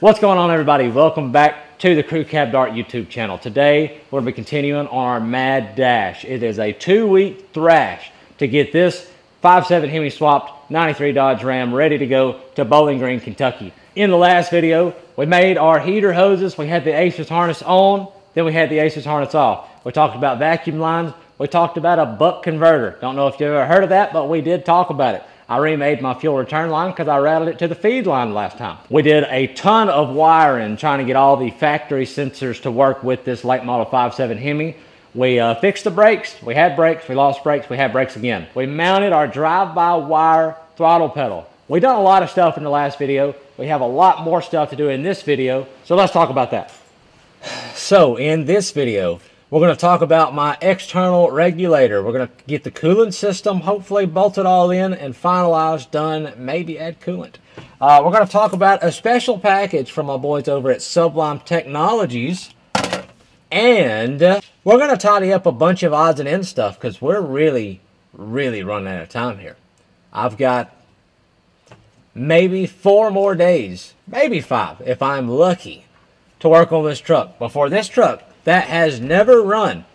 What's going on, everybody? Welcome back to the Crew Cab Dart YouTube channel. Today we're going to be continuing on our mad dash. It is a 2-week thrash to get this 5.7 Hemi swapped 93 Dodge Ram ready to go to Bowling Green, Kentucky. In the last video, we made our heater hoses. We had the Aces harness on, then we had the Aces harness off. We talked about vacuum lines. We talked about a buck converter. Don't know if you've ever heard of that, but we did talk about it. I remade my fuel return line because I routed it to the feed line last time. We did a ton of wiring trying to get all the factory sensors to work with this late model 5.7 Hemi. We fixed the brakes. We had brakes. We lost brakes. We had brakes again. We mounted our drive-by-wire throttle pedal. We done a lot of stuff in the last video. We have a lot more stuff to do in this video. So let's talk about that. So in this video, we're going to talk about my external regulator. We're going to get the coolant system hopefully bolted all in and finalized, done, maybe add coolant. We're going to talk about a special package from my boys over at Sublime Technologies. And we're going to tidy up a bunch of odds and ends stuff because we're really running out of time here. I've got maybe 4 more days, maybe 5 if I'm lucky, to work on this truck before this truck that has never run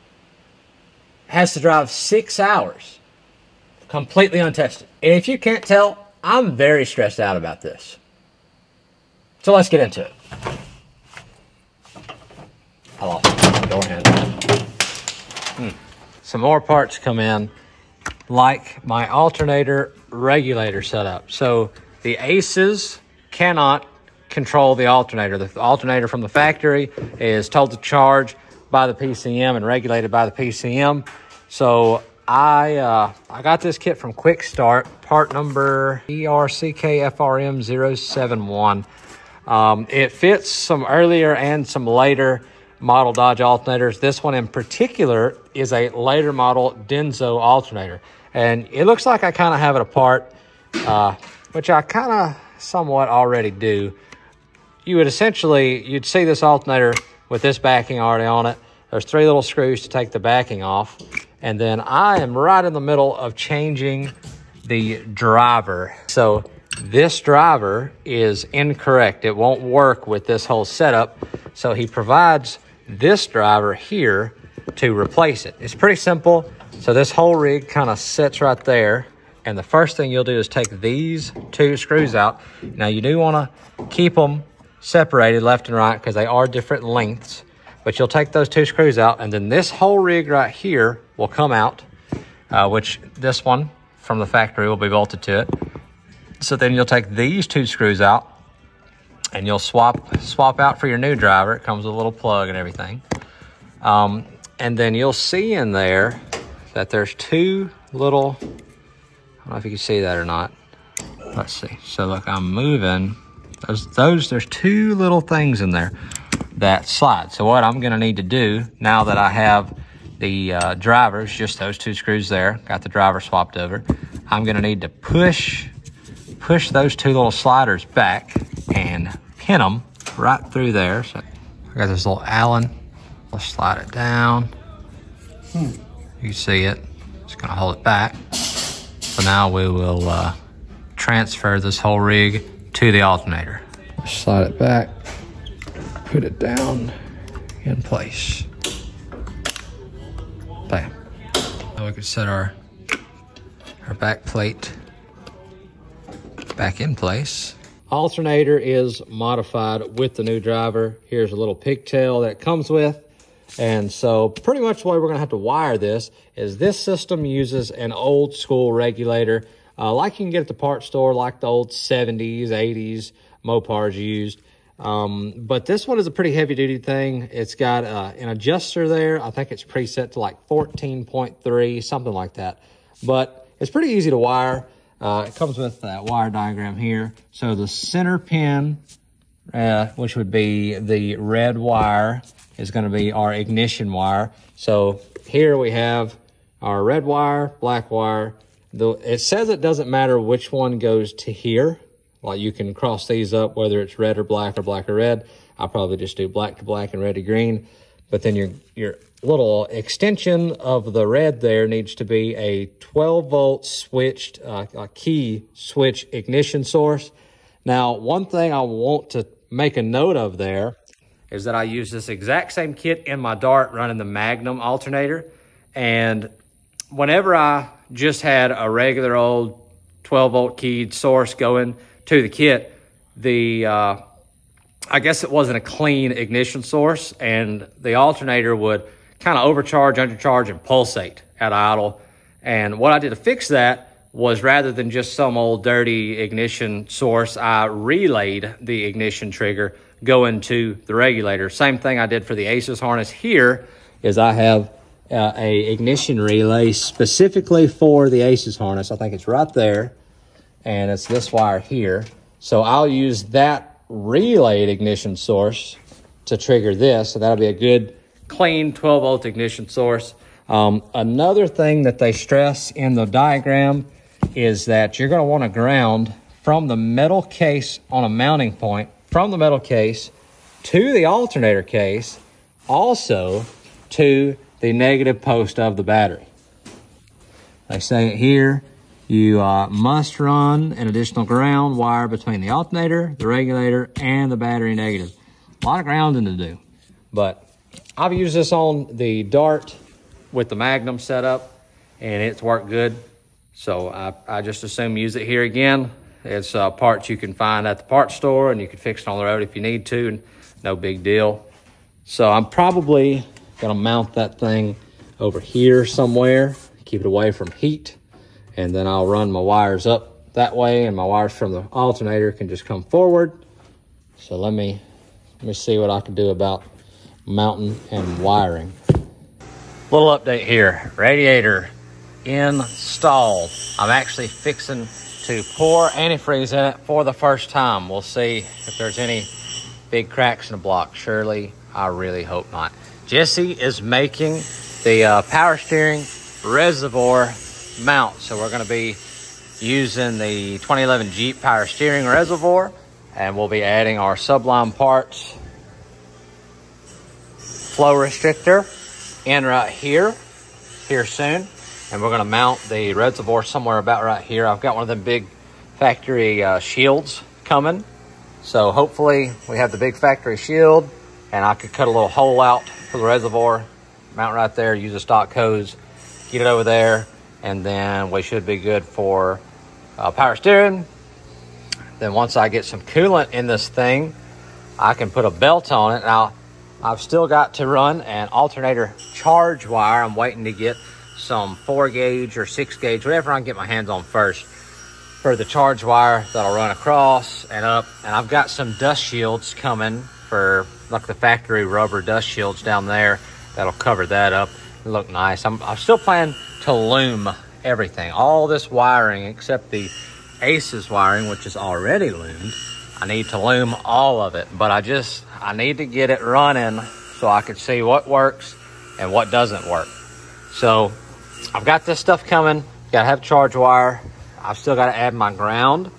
has to drive 6 hours completely untested. And if you can't tell, I'm very stressed out about this. So let's get into it. I lost the door handle. Some more parts come in, like my alternator regulator setup. So the Aces cannot control the alternator. The alternator from the factory is told to charge by the PCM and regulated by the PCM. So I got this kit from Quick Start, part number ERCKFRM071. It fits some earlier and some later model Dodge alternators. This one in particular is a later model Denso alternator. And it looks like I kind of have it apart, which I kind of somewhat already do. You would essentially, you'd see this alternator with this backing already on it. There's 3 little screws to take the backing off. And then I am right in the middle of changing the driver. So this driver is incorrect. It won't work with this whole setup. So he provides this driver here to replace it. It's pretty simple. So this whole rig kind of sits right there. And the first thing you'll do is take these 2 screws out. Now you do want to keep them separated left and right because they are different lengths, but you'll take those 2 screws out, and then this whole rig right here will come out, which this one from the factory will be bolted to it. So then you'll take these 2 screws out and you'll swap out for your new driver. It comes with a little plug and everything. And then you'll see in there that there's 2 little, I don't know if you can see that or not. Let's see. So look, I'm moving. There's 2 little things in there that slide. So what I'm going to need to do now that I have the drivers, just those 2 screws there, got the driver swapped over, I'm going to need to push those 2 little sliders back and pin them right through there. So I got this little Allen. Let's slide it down. You can see it. Just going to hold it back. So now we will transfer this whole rig to the alternator. Slide it back, put it down in place. Bam. Now we can set our back plate back in place. Alternator is modified with the new driver. Here's a little pigtail that it comes with. And so pretty much the way we're gonna have to wire this is this system uses an old school regulator like you can get at the parts store, like the old 70s, 80s Mopars used. But this one is a pretty heavy duty thing. It's got an adjuster there. I think it's preset to like 14.3, something like that. But it's pretty easy to wire. It comes with that wire diagram here. So the center pin, which would be the red wire, is going to be our ignition wire. So here we have our red wire, black wire. It says it doesn't matter which one goes to here. Like you can cross these up, whether it's red or black or red. I'll probably just do black to black and red to green. But then your little extension of the red there needs to be a 12-volt switched, key switch ignition source. Now, one thing I want to make a note of there is that I use this exact same kit in my Dart running the Magnum alternator. And whenever I just had a regular old 12-volt keyed source going to the kit, I guess it wasn't a clean ignition source, and the alternator would kind of overcharge, undercharge, and pulsate at idle. And what I did to fix that was, rather than just some old dirty ignition source, I relayed the ignition trigger going to the regulator. Same thing I did for the ACES harness. Here is I have a ignition relay specifically for the ACES harness. I think it's right there, and it's this wire here. So I'll use that relayed ignition source to trigger this, so that'll be a good clean 12-volt ignition source. Another thing that they stress in the diagram is that you're going to want to ground from the metal case on a mounting point, from the metal case to the alternator case, also to the negative post of the battery. They say it here, you must run an additional ground wire between the alternator, the regulator, and the battery negative. A lot of grounding to do, but I've used this on the Dart with the Magnum setup, and it's worked good. So I just assume use it here again. It's parts you can find at the parts store, and you can fix it on the road if you need to, and no big deal. So I'm probably gonna mount that thing over here somewhere, keep it away from heat, and then I'll run my wires up that way, and my wires from the alternator can just come forward. So let me see what I can do about mounting and wiring. Little update here. Radiator installed. I'm actually fixing to pour antifreeze in it for the first time. We'll see if there's any big cracks in the block. Surely, I really hope not. Jesse is making the power steering reservoir mount. So we're going to be using the 2011 Jeep power steering reservoir, and we'll be adding our Sublime Parts flow restrictor in right here soon. And we're going to mount the reservoir somewhere about right here. I've got one of them big factory shields coming. So hopefully we have the big factory shield, and I could cut a little hole out for the reservoir, mount right there, use a stock hose, get it over there, and then we should be good for power steering. Then once I get some coolant in this thing, I can put a belt on it. Now, I've still got to run an alternator charge wire. I'm waiting to get some 4-gauge or 6-gauge, whatever I can get my hands on first, for the charge wire that'll run across and up. And I've got some dust shields coming for like the factory rubber dust shields down there that'll cover that up and look nice. I'm still planning to loom everything, all this wiring except the ACES wiring, which is already loomed. I need to loom all of it, but I need to get it running so I can see what works and what doesn't work. So I've got this stuff coming. Got to have charge wire. I've still got to add my ground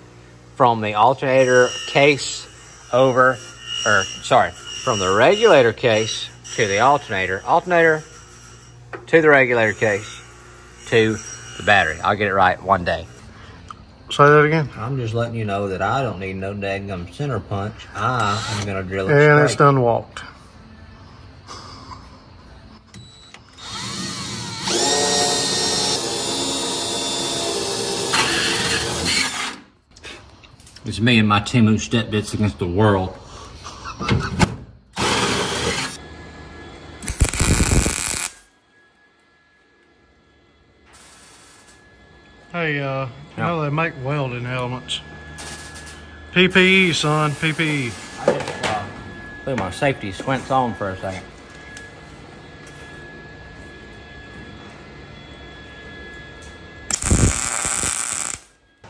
from the alternator case from the regulator case to the alternator to the regulator case to the battery. I'll get it right one day. Say that again. I'm just letting you know that I don't need no daggum center punch. I am going to drill it straight. And it's done walked. It's me and my Temu step bits against the world. Hey, you know they make welding helmets. PPE, son, PPE. I just put my safety squints on for a second.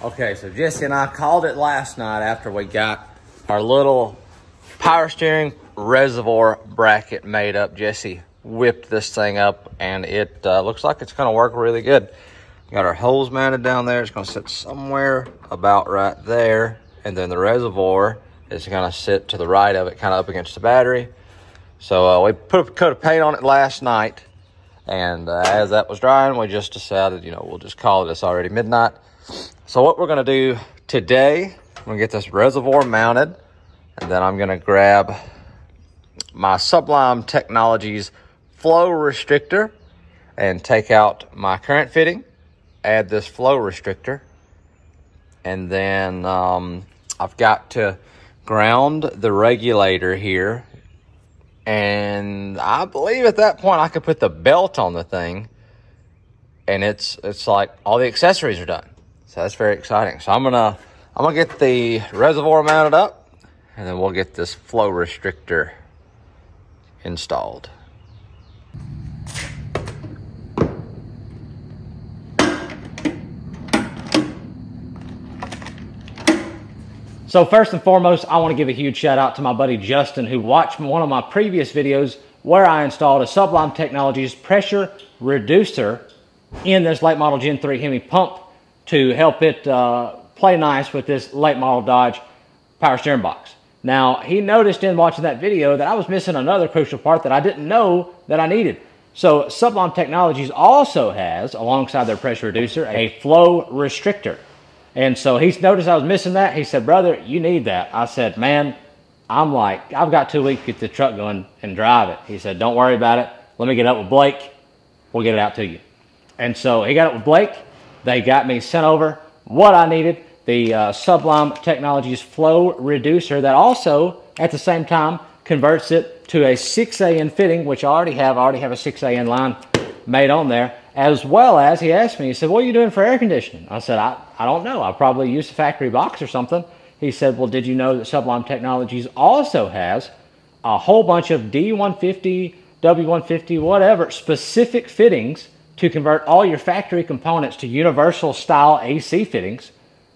Okay, so Jesse and I called it last night after we got our little power steering reservoir bracket made up. Jesse whipped this thing up, and it looks like it's going to work really good. Got our hose mounted down there. It's going to sit somewhere about right there, and then the reservoir is going to sit to the right of it, kind of up against the battery. So we put a coat of paint on it last night, and as that was drying, we just decided, we'll just call it. It's already midnight. So what we're going to do today, I'm going to get this reservoir mounted And then I'm gonna grab my Sublime Technologies flow restrictor and take out my current fitting, add this flow restrictor, and then I've got to ground the regulator here. And I believe at that point I could put the belt on the thing, and it's like all the accessories are done. So that's very exciting. So I'm gonna get the reservoir mounted up, and then we'll get this flow restrictor installed. So first and foremost, I want to give a huge shout out to my buddy Justin, who watched one of my previous videos where I installed a Sublime Technologies pressure reducer in this late model Gen 3 Hemi pump to help it play nice with this late model Dodge power steering box. Now, he noticed in watching that video that I was missing another crucial part that I didn't know that I needed. So Sublime Technologies also has, alongside their pressure reducer, a flow restrictor. And so he's noticed I was missing that. He said, brother, you need that. I said, man, I've got 2 weeks to get the truck going and drive it. He said, don't worry about it. Let me get up with Blake. We'll get it out to you. And so he got up with Blake. They got me sent over what I needed, the Sublime Technologies flow reducer that also, at the same time, converts it to a 6AN fitting, which I already have a 6AN line made on there. As well as, he asked me, he said, what are you doing for air conditioning? I said, I don't know. I probably used a factory box or something. He said, well, did you know that Sublime Technologies also has a whole bunch of D150, W150, whatever, specific fittings to convert all your factory components to universal style AC fittings.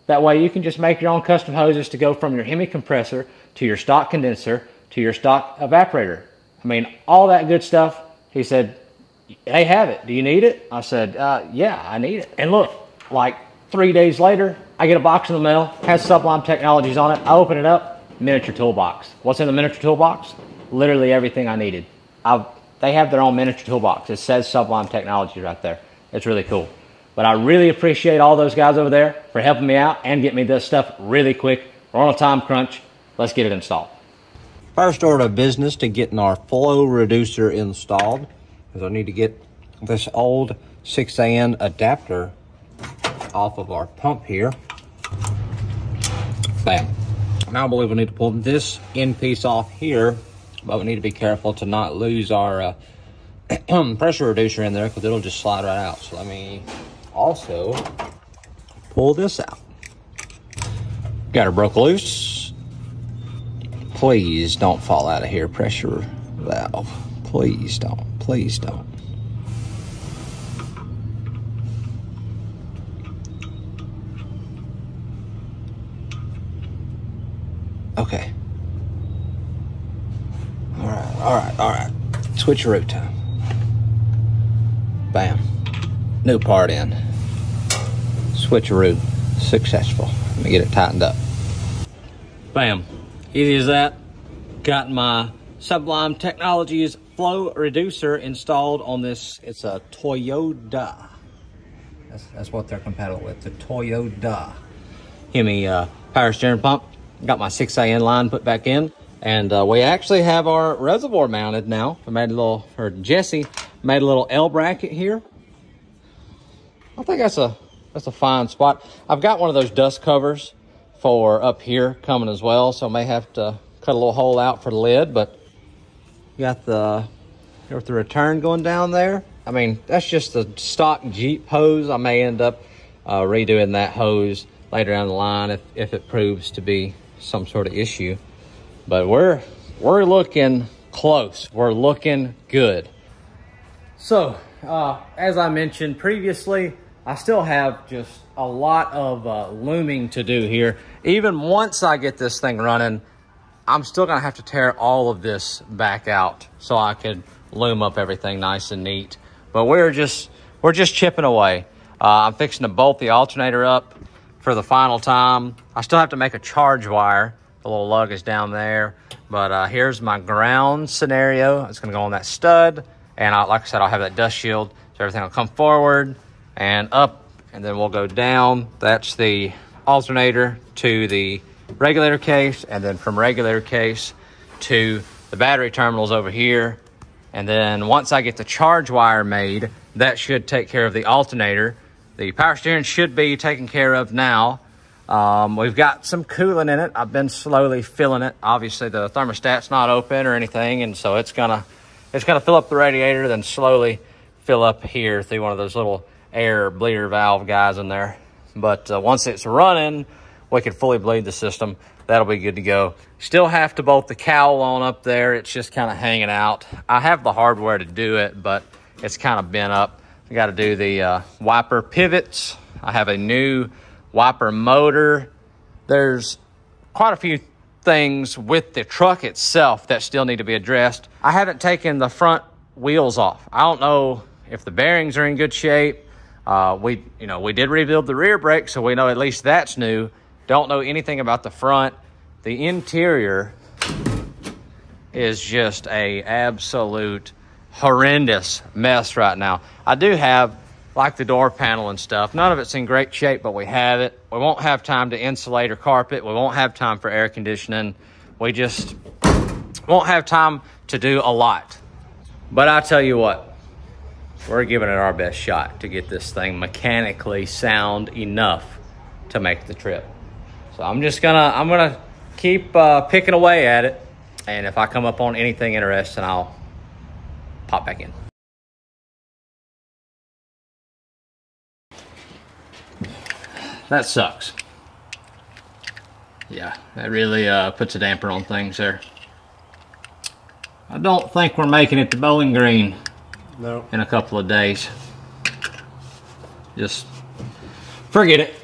That way you can just make your own custom hoses to go from your Hemi compressor to your stock condenser to your stock evaporator. I mean, all that good stuff. He said, they have it. Do you need it? I said, yeah, I need it. And look, like 3 days later, I get a box in the mail, has Sublime Technologies on it. I open it up, miniature toolbox. What's in the miniature toolbox? Literally everything I needed. They have their own miniature toolbox. It says Sublime Technologies right there. It's really cool. But I really appreciate all those guys over there for helping me out and getting me this stuff really quick. We're on a time crunch. Let's get it installed. First order of business to getting our flow reducer installed is I need to get this old 6AN adapter off of our pump here. Bam. Now I believe we need to pull this end piece off here, but we need to be careful to not lose our pressure reducer in there because it'll just slide right out. So let me also pull this out. Got her broke loose. Please don't fall out of here, pressure valve. Please don't. Please don't. Okay. All right. Switcheroo time. Bam. New part in. Switcheroo successful. Let me get it tightened up. Bam. Easy as that. Got my Sublime Technologies flow reducer installed on this. It's a Toyota. That's what they're compatible with. The Toyota Hemi power steering pump. Got my 6AN line put back in, and we actually have our reservoir mounted now. I made a little, or Jesse made a little L bracket here. I think that's a fine spot. I've got one of those dust covers for up here coming as well, so I may have to cut a little hole out for the lid, but got the return going down there. I mean, that's just the stock Jeep hose. I may end up redoing that hose later down the line if it proves to be some sort of issue. But we're looking close. We're looking good. So, as I mentioned previously, I still have just a lot of looming to do here. Even once I get this thing running, I'm still gonna have to tear all of this back out so I could loom up everything nice and neat. But we're just chipping away. I'm fixing to bolt the alternator up for the final time. I still have to make a charge wire. The little lug is down there. But here's my ground scenario. It's gonna go on that stud. And like I said, I'll have that dust shield. So everything will come forward and up, and then we'll go down. That's the alternator to the regulator case, and then from regulator case to the battery terminals over here. And then once I get the charge wire made, that should take care of the alternator. The power steering should be taken care of now. We've got some coolant in it. I've been slowly filling it. Obviously the thermostat's not open or anything, and so it's gonna fill up the radiator, then slowly fill up here through one of those little air bleeder valve guys in there. But once it's running, we can fully bleed the system. That'll be good to go. Still have to bolt the cowl on up there. It's just kind of hanging out. I have the hardware to do it, but it's kind of bent up. I got to do the wiper pivots. I have a new wiper motor. There's quite a few things with the truck itself that still need to be addressed. I haven't taken the front wheels off. I don't know if the bearings are in good shape. We did rebuild the rear brake, so we know at least that's new. Don't know anything about the front. The interior is just a absolute horrendous mess right now. I do have like the door panel and stuff. None of it's in great shape, but we have it. We won't have time to insulate or carpet. We won't have time for air conditioning. We just won't have time to do a lot. But I tell you what, we're giving it our best shot to get this thing mechanically sound enough to make the trip. So I'm gonna keep picking away at it, and if I come up on anything interesting, I'll pop back in. That sucks. Yeah, that really puts a damper on things there. I don't think we're making it to Bowling Green in a couple of days. Just forget it.